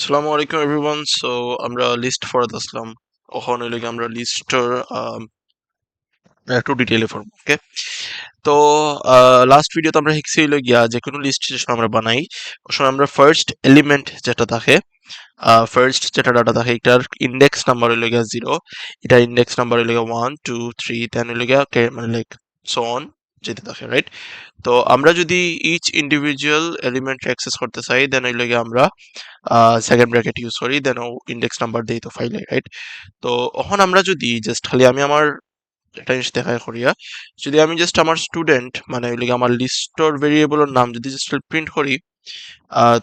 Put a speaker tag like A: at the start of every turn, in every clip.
A: আসসালামু আলাইকুম everyone. So আমরা লিস্ট ফরাত আসলাম। ওখানে হইলে আমরা লিস্টর একটু ডিটেইলে পড়ব। ওকে, তো লাস্ট ভিডিওতে আমরা শিখছি হইলো গিয়া যে কোনো লিস্ট যে সময় আমরা বানাই ওই সময় আমরা ফার্স্ট এলিমেন্ট যেটা থাকে, ফার্স্ট যেটা ডাটা থাকে এটার ইন্ডেক্স নাম্বার হইলো গিয়া 0, এটা ইন্ডেক্স নাম্বার হইলো গিয়া 1 2 3 দেন হইলো গিয়া মানে লাইক সো অন যেতে থাকে, রাইট? তো আমরা যদি ইচ ইন্ডিভিজুয়াল এলিমেন্ট অ্যাক্সেস করতে চাই দেন হইলো গিয়া আমরা সেকেন্ড ব্র্যাকেট ইউজ করি, দেন ও ইন্ডেক্স নাম্বার দিই তো ফাইলে, রাইট? তো এখন আমরা যদি জাস্ট খালি আমি আমার একটা জিনিস দেখায় করিয়া, যদি আমি জাস্ট আমার স্টুডেন্ট মানে হইলো গিয়া আমার লিস্টর ভেরিয়েবলের নাম যদি জাস্ট প্রিন্ট করি,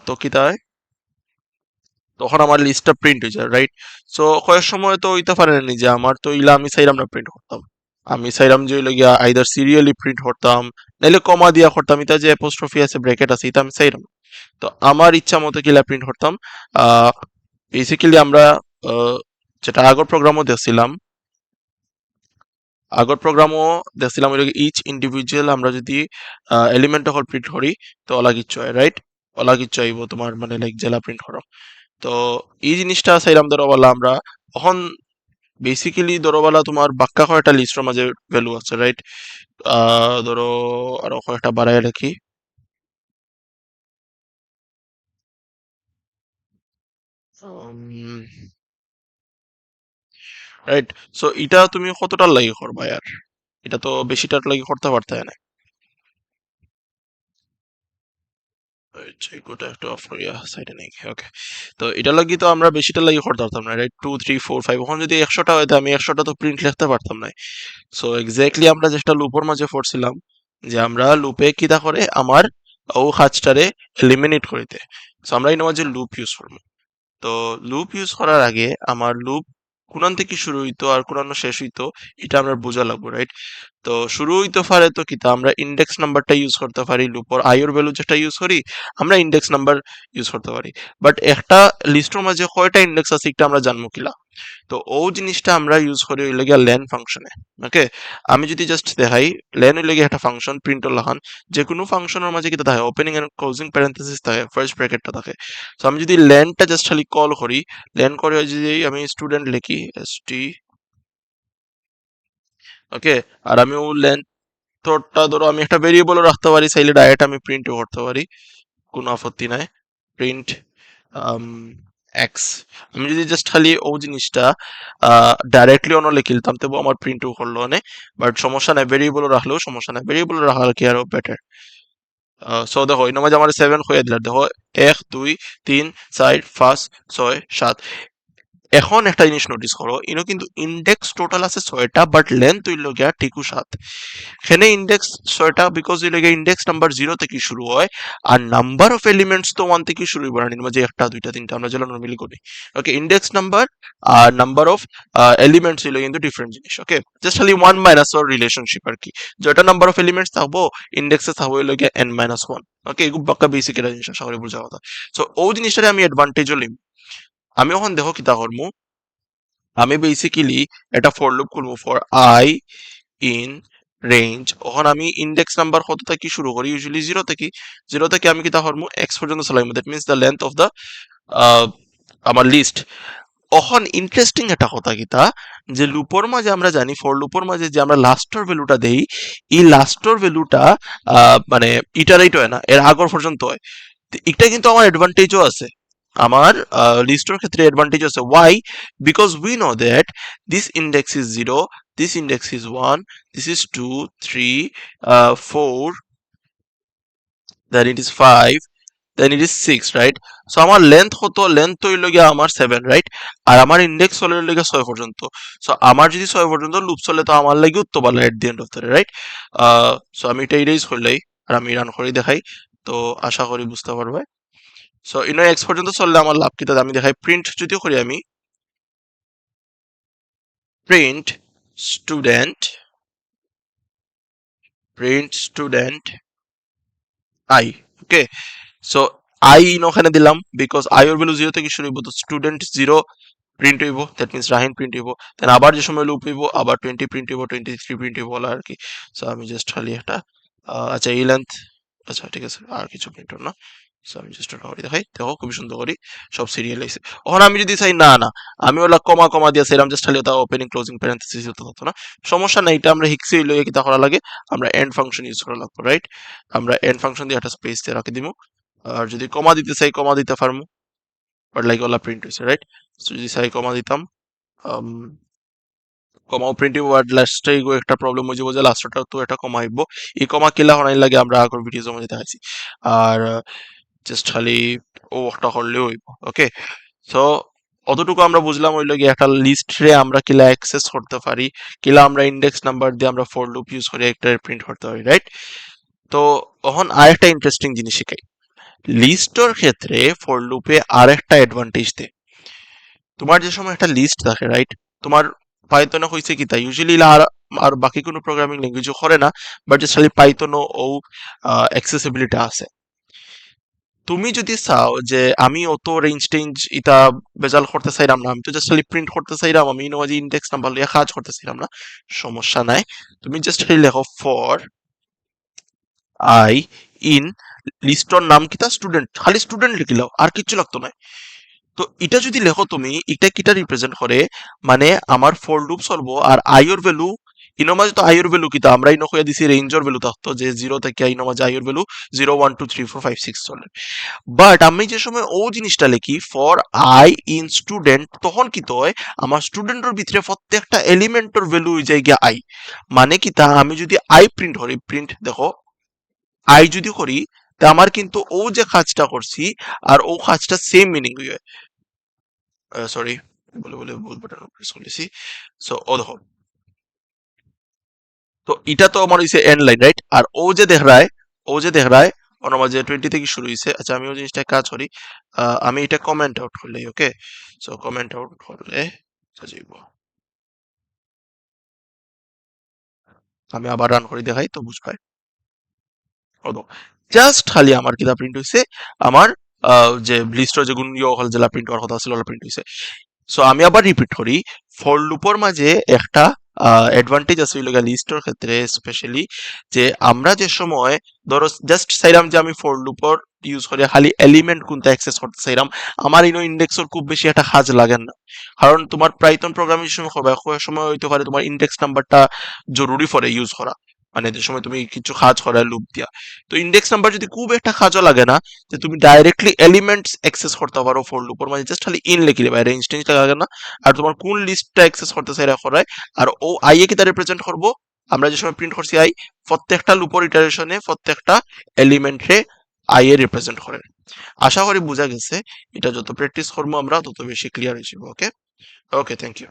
A: তো কি তাই তখন আমার লিস্টটা প্রিন্ট হয়ে যায়, রাইট? সো কয়েক সময় তো হইতে পারে না যে আমার তো ইলা আমি চাইলাম না প্রিন্ট করতাম, আমি চাইলাম যে হইলো গিয়া আইদার সিরিয়ালি প্রিন্ট করতাম নাইলে কমা দিয়া করতাম, এটা যে অ্যাপোস্ট্রফি আছে ব্র্যাকেট আছে এটা আমি চাইলাম না। তো আমার ইচ্ছা মতো কিলা প্রিন্ট করতাম। বেসিক্যালি আমরা আহ, যেটা আগর প্রোগ্রামও দেখছিলাম ওই ইচ ইন্ডিভিজুয়াল আমরা যদি এলিমেন্ট হল প্রিন্ট করি তো ওলা কিচ্ছু হয়, রাইট? ওলা কিচ্ছু আইব তোমার মানে লাইক জেলা প্রিন্ট করো। তো এই জিনিসটা চাইলাম ধরোবালা আমরা এখন বেসিক্যালি ধরোবালা তোমার বাক্কা কয়টা লিস্টের মাঝে ভ্যালু আছে, রাইট? ধরো আরো কয়েকটা বাড়াই রাখি। রাইট, সো এটা তুমি কতটার লাগি করবা यार? এটা তো বেশিটার লাগি করতে পারতে না। আচ্ছা, এগুলোটা একটু অফ করিয়া সাইডে নেই, ওকে। তো এটা লাগি তো আমরা বেশিটা লাগি করতে পারতাম না, রাইট? 2 3 4 5 ওখানে যদি 100টা হইতো আমি 100টা তো প্রিন্ট লিখতে পারতাম না। সো এক্স্যাক্টলি আমরা যেটা লুপের মাঝে পড়ছিলাম যে আমরা লুপে কিতা করে আমার ও কাজটারে এলিমিনেট করিতে। সো আমরা এই মাঝে লুপ ইউজ করবো। তো লুপ ইউজ করার আগে আমার লুপ কোনান থেকে শুরু হইতো আর কোনানো শেষ হইতো এটা আমরা বোঝা লাগবো, রাইট? তো শুরু হইতে পারে তো কিতা আমরা ইন্ডেক্স নাম্বারটা ইউজ করতে পারি, লুপর আইওর ভ্যালু যেটা ইউজ করি আমরা ইন্ডেক্স নাম্বার ইউজ করতে পারি। বাট একটা লিস্টের মাঝে কয়টা ইন্ডেক্স আছে এটা আমরা জানবো কিলা? তো ও জিনিসটা আমরা ইউজ করি হইলে গিয়া লেন ফাংশনে। ওকে, আমি যদি জাস্ট দেখাই, লেন হইলে গিয়ে একটা ফাংশন প্রিন্ট লাগান, যে কোনো ফাংশনের মাঝে কিতা থাকে ওপেনিং এন্ড ক্লোজিং প্যারেন্থেসিস থাকে, ফার্স্ট ব্র্যাকেটটা থাকে। তো আমি যদি লেনটা জাস্ট খালি কল করি, লেন করে যদি আমি স্টুডেন্ট লিখি এসটি, ওকে, আর আমি ও লেন থ্রোটা ধরো আমি একটা ভেরিয়েবলও রাখতে পারি, চাইলে ডাইরেক্ট আমি প্রিন্টও করতে পারি, কোনো আপত্তি নাই। প্রিন্ট এক্স, আমি যদি জাস্ট খালি ও জিনিসটা ডাইরেক্টলি অন্য লিখিলতাম তবু আমার প্রিন্টও করলো অনেক, বাট সমস্যা নাই, ভেরিয়েবলও রাখলেও সমস্যা নাই, ভেরিয়েবল রাখা কি আরো বেটার। সো দেখো এই মাঝে আমার 7 হয়ে দিলাম, দেখো 1 2 3 4 5 6 7। এখন একটা জিনিস নোটিস করো, ইনো কিন্তু ইন্ডেক্স টোটাল আছে 6টা বাট লেন্থ হইল গিয়া ঠিকু 7। এখানে ইন্ডেক্স 6টা বিকজ হইল গিয়া ইন্ডেক্স নাম্বার 0 থেকে শুরু হয়, আর নাম্বার অফ এলিমেন্টস তো 1 থেকে শুরু হয় না, এর মাঝে একটা দুইটা তিনটা আমরা যেটা নরমালি করি। ওকে, ইন্ডেক্স নাম্বার আর নাম্বার অফ এলিমেন্টস হইলো কিন্তু ডিফারেন্ট জিনিস। ওকে, জাস্ট খালি 1 - ওর রিলেশনশিপ আর কি, যেটা নাম্বার অফ এলিমেন্টস থাকবো ইন্ডেক্সে থাকবো হইলো গিয়া n-1। ওকে, এগুলো বাক্কা বেসিক একটা জিনিস আশা করি বোঝা কথা। সো ও জিনিসটারে আমি অ্যাডভান্টেজও লিম। আমি এখন দেখো কিতা করমু, আমি বেসিক্যালি একটা ফর লুপ করবো ফর আই ইন রেঞ্জ। ওখানে আমি ইন্ডেক্স নাম্বার কত থেকে শুরু করি, ইউজুয়ালি 0 থেকে আমি কি তা করবো এক্স পর্যন্ত চালাইমু, that means the length of the আমার লিস্ট। এখন ইন্টারেস্টিং একটা কথা কিতা, যে লুপর মাঝে আমরা জানি ফর লুপর মাঝে যে আমরা লাস্টর ভ্যালুটা দেই, এই লাস্টর ভ্যালুটা মানে ইটারেট হয় না, এর আগর পর্যন্ত হয়। তো এটা কিন্তু আমার অ্যাডভান্টেজও আছে, আমার লিস্টের ক্ষেত্রে অ্যাডভান্টেজ আছে। Why? Because we know that this index is 0, this index is 1, this is 2 3 4, then it is 5, then it is 6, right? So আমার লেন্থ কত, লেন্থ হইল গিয়া আমার 7, রাইট? আর আমার ইন্ডেক্স চলে গিয়া 6 পর্যন্ত। সো আমার যদি 6 পর্যন্ত লুপ চলে তো আমার লাগে উত্তর ভালো at the end of the day, right? So আমি এটা ইরেজ করলেই আর আমি রান করে দেখাই, তো আশা করি বুঝতে পারবে। সো ইনো এক্স পর্যন্ত চললে আমার লাভ কি, তাহলে আমি দেখাই প্রিন্ট যদিও করি আমি, print student, print student I. Okay, so I in ওখানে দিলাম বিকজ আই ওর ভ্যালু 0 থেকে শুরু হইব, তো স্টুডেন্ট 0 প্রিন্ট হইব, দ্যাট মিনস রাহিন প্রিন্ট হইব। দেন আবার যে সময় লুপ হইব আবার 20 প্রিন্ট হইব, 23 প্রিন্ট হইব বলা আর কি। সো আমি জাস্ট খালি একটা আচ্ছা এই লেন্থ, আচ্ছা ঠিক আছে আর কিছু প্রিন্ট না। সো আমি জাস্ট ওটা করে দেখাই, দেখো খুবই সুন্দর করি সব সিরিয়াল হয়েছে। এখন আমি যদি চাই না না আমি ওলা কমা কমা দিয়ে চাইলাম জাস্ট খালি ওটা ওপেনিং ক্লোজিং প্যারেন্থেসিস হতে হতো না, সমস্যা নাই, এটা আমরা হিক্সি হইলে কিতা করা লাগে, আমরা এন্ড ফাংশন ইউজ করা লাগবে, রাইট? আমরা এন্ড ফাংশন দিয়ে একটা স্পেস দিয়ে রাখি দিব, আর যদি কমা দিতে চাই কমা দিতে পারবো, বাট লাইক ওলা প্রিন্ট হয়েছে, রাইট? সো যদি চাই কমা দিতাম, কমাও প্রিন্টিং ওয়ার্ড লাস্টে একটা প্রবলেম হয়ে যাবো যে লাস্টটা তো এটা কমাইব, এই কমা কিলা হনাই লাগে আমরা আগর ভিডিও জমা দেখাইছি। আর জাস্ট খালি ও একটা করলেও হইব, ওকে? সো অতটুকু আমরা বুঝলাম হইলো গিয়ে একটা লিস্ট রে আমরা কিলা অ্যাক্সেস করতে পারি, কিলা আমরা ইন্ডেক্স নাম্বার দিয়ে আমরা ফর লুপ ইউজ করে একটা প্রিন্ট করতে পারি, রাইট? তো এখন আরেকটা ইন্টারেস্টিং জিনিস শিখাই, লিস্টর ক্ষেত্রে ফর লুপে আরেকটা অ্যাডভান্টেজ দেয়। তোমার যে সময় একটা লিস্ট থাকে, রাইট? তোমার পাইথনে হয়েছে কি তাই ইউজুয়ালি আর আর বাকি কোনো প্রোগ্রামিং ল্যাঙ্গুয়েজও করে না, বাট যে খালি পাইথনও ও অ্যাক্সেসিবিলিটি আছে। তুমি যদি চাও যে আমি অত রেঞ্জ টেঞ্জ ইটা বেজাল করতে চাইলাম না, আমি তো জাস্ট খালি প্রিন্ট করতে চাইলাম, আমি যে ইন্ডেক্স নাম্বার লিয়ে কাজ করতে চাইলাম না, সমস্যা নাই, তুমি জাস্ট খালি লেখো ফর আই ইন লিস্টর নাম কিতা স্টুডেন্ট, খালি স্টুডেন্ট লিখিলাও আর কিচ্ছু লাগতো না। তো এটা যদি লেখো তুমি, এটা কিটা রিপ্রেজেন্ট করে, মানে আমার ফর লুপ চলবো আর আইর ভ্যালু, ইনো মাঝে তো আইর ভ্যালু কিতা আমরা ইনো কইয়া দিছি রেঞ্জর ভ্যালু থাকতো যে 0 থেকে ইনো মাঝে আইর ভ্যালু 0 1 2 3 4 5 6 চলে। বাট আমি যে সময় ও জিনিসটা লিখি ফর আই ইন স্টুডেন্ট, তখন কি হয় আমার স্টুডেন্টের ভিতরে প্রত্যেকটা এলিমেন্টের ভ্যালু হয়ে যায় গিয়া আই, মানে কি তা আমি যদি আই প্রিন্ট করি, প্রিন্ট দেখো আই যদি করি, তা আমার কিন্তু ও যে কাজটা করছি আর ও কাজটা সেম মিনিং হয়ে, সরি বলে বলে ভুল বাটন প্রেস করেছি। সো ও দেখো, তো এটা তো আমার হইছে এন্ড লাইন, রাইট? আর ও যে দেখ রায় ওর মাঝে 20 থেকে শুরু হইছে। আচ্ছা আমি ওই জিনিসটা কাজ করি, আমি এটা কমেন্ট আউট করলেই, ওকে? সো কমেন্ট আউট করলে যাইব, আমি আবার রান করে দেখাই তো বুঝবাই। ও জাস্ট খালি আমার কিতা প্রিন্ট হইছে, আমার যে লিস্টর যে গুণ ইয়ে হল যেটা প্রিন্ট হওয়ার কথা ছিল ওটা প্রিন্ট হইছে। সো আমি আবার রিপিট করি, ফর লুপের মাঝে একটা অ্যাডভান্টেজ আছে লগা লিস্টের ক্ষেত্রে স্পেশালি, যে আমরা যে সময় ধরো জাস্ট চাইলাম যে আমি ফর লুপর ইউজ করে খালি এলিমেন্ট কোনটা অ্যাক্সেস করতে চাইলাম, আমার ইনো ইন্ডেক্সের খুব বেশি একটা কাজ লাগে না, কারণ তোমার পাইথন প্রোগ্রামিং সময় হবে সময় হইতে পারে তোমার ইন্ডেক্স নাম্বারটা জরুরি পড়ে ইউজ করা, মানে যে সময় তুমি কিছু কাজ করা লুপ দিয়া। তো ইন্ডেক্স নাম্বার যদি খুব একটা কাজও লাগে না, যে তুমি ডাইরেক্টলি এলিমেন্টস অ্যাক্সেস করতে পারো ফর লুপের মাঝে, জাস্ট খালি ইন লিখে দেবে, রেঞ্জ টেঞ্জ লাগে না। আর তোমার কোন লিস্টটা অ্যাক্সেস করতে চাই রাখো রায়, আর ও আই এ কি তা রিপ্রেজেন্ট করবো, আমরা যে সময় প্রিন্ট করছি আই, প্রত্যেকটা লুপের ইটারেশনে প্রত্যেকটা এলিমেন্টে আই এ রিপ্রেজেন্ট করে। আশা করি বোঝা গেছে, এটা যত প্র্যাকটিস করবো আমরা তত বেশি ক্লিয়ার হয়ে যাবো, ওকে? ওকে, থ্যাংক ইউ।